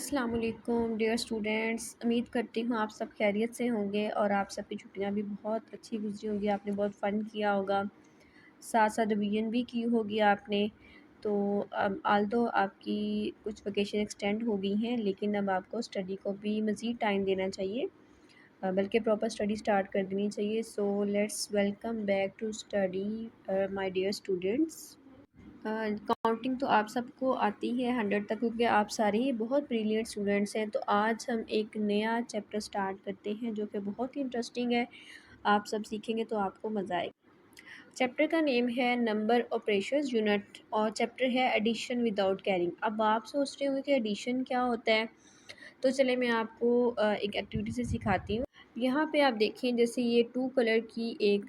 अस्सलाम वालेकुम dear students. उम्मीद करती हूँ आप सब खैरियत से होंगे और आप सबकी छुट्टियाँ भी बहुत अच्छी गुजरी होंगी। आपने बहुत फ़न किया होगा, साथ साथ रिवीजन भी की होगी आपने। तो अब आल्दो आपकी कुछ वेकेशन एक्सटेंड हो गई हैं, लेकिन अब आपको स्टडी को भी मज़ीद टाइम देना चाहिए, बल्कि प्रॉपर स्टडी स्टार्ट कर देनी चाहिए। So let's welcome back to study my dear students. Counting तो आप सबको आती है 100 तक, क्योंकि आप सारे ही बहुत ब्रिलियंट स्टूडेंट्स हैं। तो आज हम एक नया चैप्टर स्टार्ट करते हैं जो कि बहुत ही इंटरेस्टिंग है। आप सब सीखेंगे तो आपको मज़ा आएगा। चैप्टर का नेम है नंबर ऑपरेशंस यूनिट और चैप्टर है एडिशन विदाउट कैरिंग। अब आप सोच रहे होंगे कि एडिशन क्या होता है, तो चले मैं आपको एक एक्टिविटी से सिखाती हूँ। यहाँ पे आप देखें, जैसे ये टू कलर की एक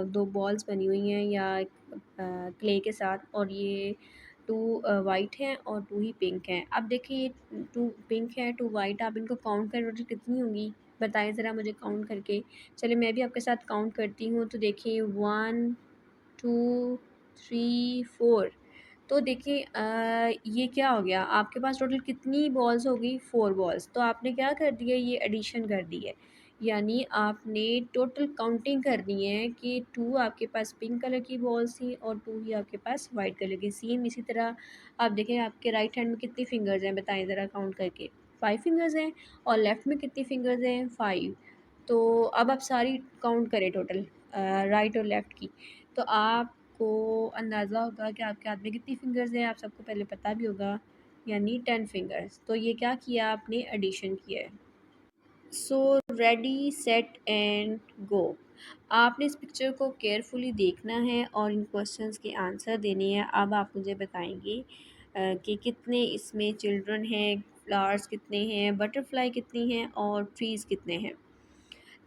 दो बॉल्स बनी हुई हैं या क्ले के साथ, और ये टू वाइट हैं और टू ही पिंक हैं। अब देखिए ये टू पिंक है, टू वाइट, आप इनको काउंट करें टोटल कितनी होंगी, बताएं ज़रा मुझे काउंट करके। चलिए मैं भी आपके साथ काउंट करती हूँ। तो देखिए 1 2 3 4। तो देखिए ये क्या हो गया, आपके पास टोटल कितनी बॉल्स हो गई, 4 बॉल्स। तो आपने क्या कर दिया, ये एडिशन कर दी है, यानी आपने टोटल काउंटिंग करनी है कि 2 आपके पास पिंक कलर की बॉल्स थी और 2 ही आपके पास वाइट कलर की। सेम इसी तरह आप देखें आपके राइट हैंड में कितनी फिंगर्स हैं, बताएं ज़रा काउंट करके। 5 फिंगर्स हैं। और लेफ़्ट में कितनी फिंगर्स हैं, 5। तो अब आप सारी काउंट करें टोटल, राइट और लेफ़्ट की। तो आपको अंदाज़ा होगा कि आपके हाथ में कितनी फ़िंगर्स हैं, आप सबको पहले पता भी होगा, यानी 10 फ़िंगर्स। तो ये क्या किया आपने, एडिशन किया है। So ready set and go. आपने इस पिक्चर को केयरफुली देखना है और इन क्वेश्चंस के आंसर देने हैं। अब आप मुझे बताएंगे कि कितने इसमें चिल्ड्रन हैं, फ्लावर्स कितने हैं, बटरफ्लाई कितनी हैं और ट्रीज़ कितने हैं।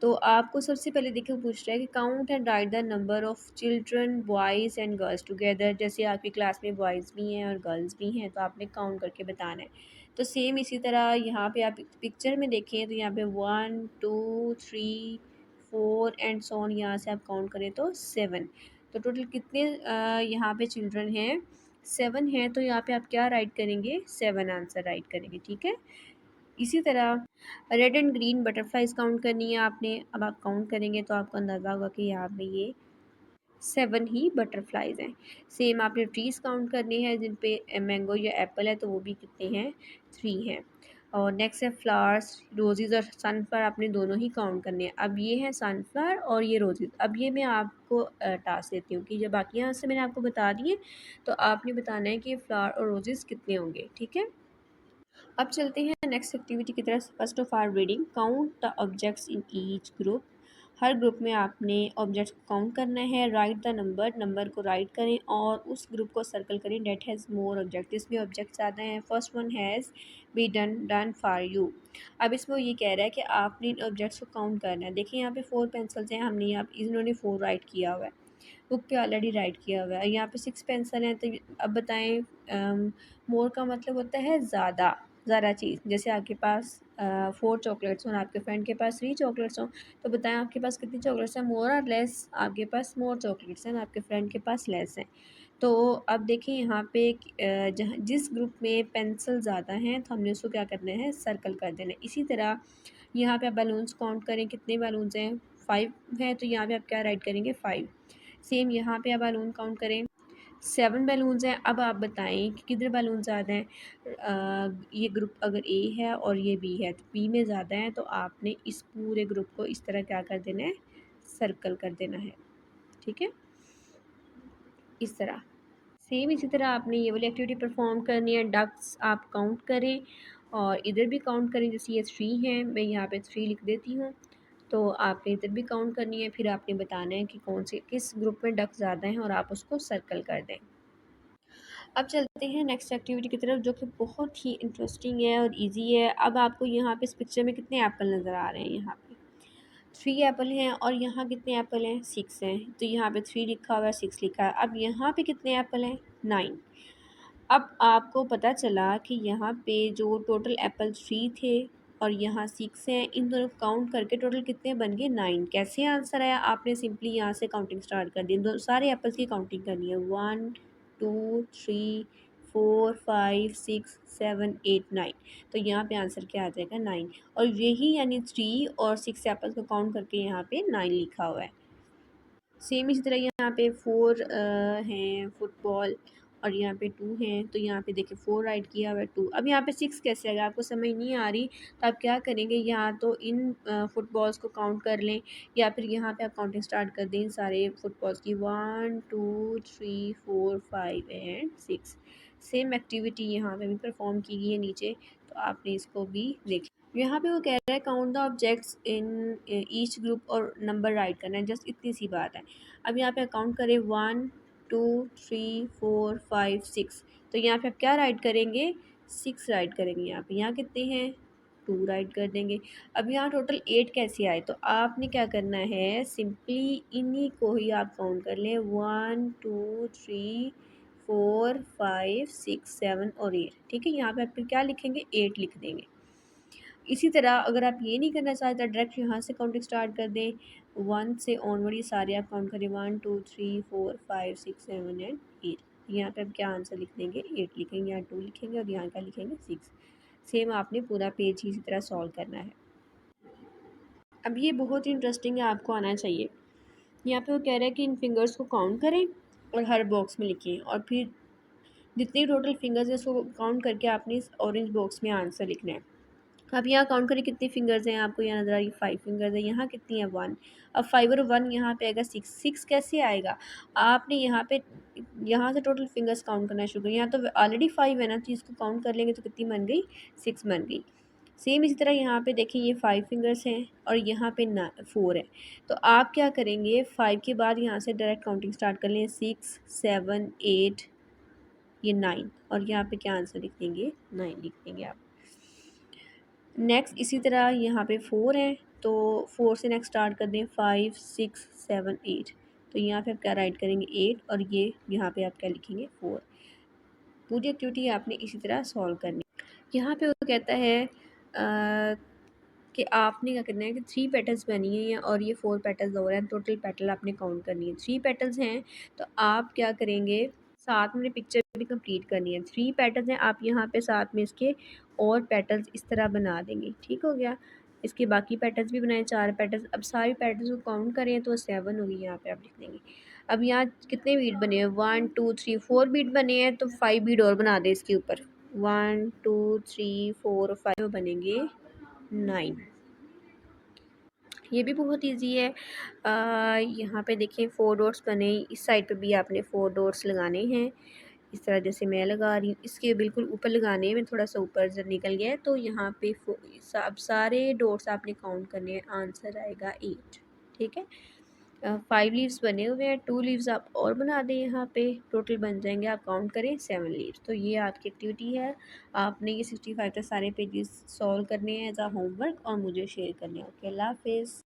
तो आपको सबसे पहले देखिए पूछ रहा है कि count and right the number of children boys and girls together. जैसे आपकी क्लास में बॉयज़ भी हैं और गर्ल्स भी हैं, तो आपने काउंट करके बताना है। तो सेम इसी तरह यहाँ पे आप पिक्चर में देखें तो यहाँ पे 1 2 3 4 एंड सो ऑन, यहाँ से आप काउंट करें तो 7। तो टोटल कितने यहाँ पे चिल्ड्रन हैं, 7 हैं। तो यहाँ पे आप क्या राइट करेंगे, 7 आंसर राइट करेंगे, ठीक है। इसी तरह red and green butterflies count करनी है आपने। अब आप काउंट करेंगे तो आपको अंदाज़ा होगा कि यहाँ पे ये 7 ही बटरफ्लाइज हैं। सेम आपने ट्रीज़ काउंट करनी है जिन पे मैंगो या एप्पल है, तो वो भी कितने हैं, 3 हैं। और नेक्स्ट है फ्लावर्स, रोज़ेज़ और सनफ्लावर, आपने दोनों ही काउंट करने हैं। अब ये है सनफ्लावर और ये रोज़ेज़। अब ये मैं आपको टास्क देती हूँ कि जब बाकी यहाँ से मैंने आपको बता दिए, तो आपने बताना है कि फ्लावर और रोज़ेज़ कितने होंगे, ठीक है। अब चलते हैं नेक्स्ट एक्टिविटी की तरफ। First of our reading, count the objects in each group. हर ग्रुप में आपने ऑब्जेक्ट्स को काउंट करना है। राइट द नंबर, नंबर को राइट करें और उस ग्रुप को सर्कल करें डेट हैज़ मोर ऑब्जेक्ट। इसमें ऑब्जेक्ट्स ज़्यादा हैं। First one has be done done for you. अब इसमें ये कह रहा है कि आपने इन ऑब्जेक्ट्स को काउंट करना है। देखिए यहाँ पे 4 पेंसिल्स हैं, हमने यहाँ इन्होंने 4 राइट किया हुआ है, बुक पे ऑलरेडी राइट किया हुआ है। यहाँ पे 6 पेंसिल हैं। तो अब बताएं, मोर का मतलब होता है ज़्यादा, ज़्यादा चीज़। जैसे आपके पास 4 चॉकलेट्स हों और आपके फ्रेंड के पास 3 चॉकलेट्स हों, तो बताएं आपके पास कितनी चॉकलेट्स हैं, मोर और लेस। आपके पास मोर चॉकलेट्स हैं, आपके फ्रेंड के पास लेस हैं। तो अब देखिए यहाँ पे जहाँ जिस ग्रुप में पेंसिल ज़्यादा हैं, तो हमने उसको क्या करना है, सर्कल कर देना है। इसी तरह यहाँ पे आप बैलून्स काउंट करें, कितने बैलून्स हैं, 5 हैं। तो यहाँ पे आप क्या राइट करेंगे, 5। सेम यहाँ पे आप बैलून काउंट करें, 7 बैलून्स हैं। अब आप बताएं कि किधर बैलून ज़्यादा हैं। ये ग्रुप अगर ए है और ये बी है, तो बी में ज़्यादा है, तो आपने इस पूरे ग्रुप को इस तरह क्या कर देना है, सर्कल कर देना है, ठीक है, इस तरह। सेम इसी तरह आपने ये वाली एक्टिविटी परफॉर्म करनी है। डक्स आप काउंट करें और इधर भी काउंट करें। जैसे ये 3 हैं, मैं यहाँ पे 3 लिख देती हूँ, तो आपने इधर भी काउंट करनी है। फिर आपने बताना है कि कौन से किस ग्रुप में डक ज़्यादा हैं और आप उसको सर्कल कर दें। अब चलते हैं नेक्स्ट एक्टिविटी की तरफ, जो कि बहुत ही इंटरेस्टिंग है और इजी है। अब आपको यहाँ पे इस पिक्चर में कितने एप्पल नज़र आ रहे हैं, यहाँ पे 3 एप्पल हैं और यहाँ कितने एप्पल हैं, 6 हैं। तो यहाँ पे 3 लिखा हुआ है, 6 लिखा है। अब यहाँ पे कितने एप्पल हैं, 9। अब आपको पता चला कि यहाँ पे जो टोटल एप्पल 3 थे और यहाँ 6 हैं, इन दोनों काउंट करके टोटल कितने बन गए, 9। कैसे आंसर आया, आपने सिंपली यहाँ से काउंटिंग स्टार्ट कर दी। दो सारे एप्पल्स की काउंटिंग करनी है, 1 2 3 4 5 6 7 8 9। तो यहाँ पे आंसर क्या आ जाएगा 9। और यही यानी 3 और 6 एप्पल्स को काउंट करके यहाँ पे 9 लिखा हुआ है। सेम इसी तरह यहाँ पे 4 हैं फुटबॉल, और यहाँ पे 2 हैं, तो यहाँ पे देखिए 4 राइट किया हुआ है, 2। अब यहाँ पे 6 कैसे आएगा, आपको समझ नहीं आ रही तो आप क्या करेंगे, यहाँ तो इन फुटबॉल्स को काउंट कर लें, या फिर यहाँ पे आप काउंटिंग स्टार्ट कर दें सारे फुटबॉल्स की, 1 2 3 4 5 एंड 6। सेम एक्टिविटी यहाँ पे भी परफॉर्म की गई है नीचे, तो आपने इसको भी देखिए। यहाँ पे वो कह रहा है count the objects in each group और नंबर राइट करना है, जस्ट इतनी सी बात है। अब यहाँ पे काउंट करें 1 2 3 4 5 6। तो यहाँ पे आप क्या राइट करेंगे, 6 राइट करेंगे। यहाँ कितने हैं, 2 राइट कर देंगे। अब यहाँ टोटल 8 कैसे आए, तो आपने क्या करना है, सिंपली इन्हीं को ही आप काउंट कर लें, 1 2 3 4 5 6 7 और 8। ठीक है, यहाँ पे आप फिर क्या लिखेंगे, 8 लिख देंगे। इसी तरह अगर आप ये नहीं करना चाहते, डायरेक्ट यहाँ से काउंटिंग स्टार्ट कर दें, 1 से ऑनवर्ड ये सारे आप काउंट करें, 1 2 3 4 5 6 7 एंड 8। यहाँ पे आप क्या आंसर लिख देंगे, 8 लिखेंगे, यहाँ 2 लिखेंगे और यहाँ क्या लिखेंगे, 6। सेम आपने पूरा पेज ही इसी तरह सॉल्व करना है। अब ये बहुत ही इंटरेस्टिंग है, आपको आना चाहिए। यहाँ पे वो कह रहा है कि इन फिंगर्स को काउंट करें और हर बॉक्स में लिखें, और फिर जितने टोटल फिंगर्स हैं उसको काउंट करके आपने इस ऑरेंज बॉक्स में आंसर लिखना है। अब यहाँ काउंट करें कितनी फिंगर्स हैं, आपको यहाँ नज़र आ रही है 5 फिंगर्स है, यहाँ कितनी है 1। अब 5 और 1 यहाँ पे आएगा 6। 6 कैसे आएगा, आपने यहाँ पे यहाँ से टोटल फिंगर्स काउंट करना शुरू करें। यहाँ तो ऑलरेडी 5 है ना, तो इसको काउंट कर लेंगे तो कितनी बन गई, 6 बन गई। सेम इसी तरह यहाँ पे देखिए ये 5 फिंगर्स हैं और यहाँ पे 4 है। तो आप क्या करेंगे, 5 के बाद यहाँ से डायरेक्ट काउंटिंग स्टार्ट कर लें, 6 7 8 ये 9, और यहाँ पे क्या आंसर लिख देंगे, 9 लिख देंगे आप। नेक्स्ट इसी तरह यहाँ पे 4 है, तो 4 से नेक्स्ट स्टार्ट कर दें, 5 6 7 8। तो यहाँ पे आप क्या राइट करेंगे, 8, और ये यहाँ पे आप क्या लिखेंगे, 4। पूरी एक्टिविटी आपने इसी तरह सॉल्व करनी। यहाँ पे वो कहता है कि आपने क्या करना है कि 3 पेटल्स बनी हैं और ये 4 पेटल्स हो रहे हैं, टोटल पेटल आपने काउंट करनी है। 3 पेटल्स हैं तो आप क्या करेंगे, साथ में पिक्चर भी कंप्लीट करनी है। 3 पेटल्स हैं, आप यहाँ पे साथ में इसके और पेटल्स इस तरह बना देंगे। ठीक हो गया, इसके बाकी पेटल्स भी बनाए, 4 पेटल्स। अब सारी पेटल्स को काउंट करें तो 7 होगी, यहाँ पे आप लिख देंगे। अब यहाँ कितने बीट बने हैं, 1 2 3 4 बीट बने हैं, तो 5 बीट और बना दें इसके ऊपर, 1 2 3 4 5 बनेंगे 9। ये भी बहुत इजी है। यहाँ पे देखें 4 डॉट्स बने, इस साइड पे भी आपने 4 डॉट्स लगाने हैं, इस तरह जैसे मैं लगा रही हूँ। इसके बिल्कुल ऊपर लगाने में थोड़ा सा ऊपर जब निकल गया है, तो यहाँ पे अब सारे डॉट्स आपने काउंट करने हैं, आंसर आएगा 8। ठीक है, 5 लीव्स बने हुए हैं, 2 लीव्स आप और बना दें, यहाँ पे टोटल बन जाएंगे, आप काउंट करें 7 लीव्स। तो ये आपकी एक्टिविटी है, आपने ये 65 के सारे पेजेस सॉल्व करने हैं एज आ होमवर्क और मुझे शेयर करने हैं। ओके, अल्लाह हाफिज़।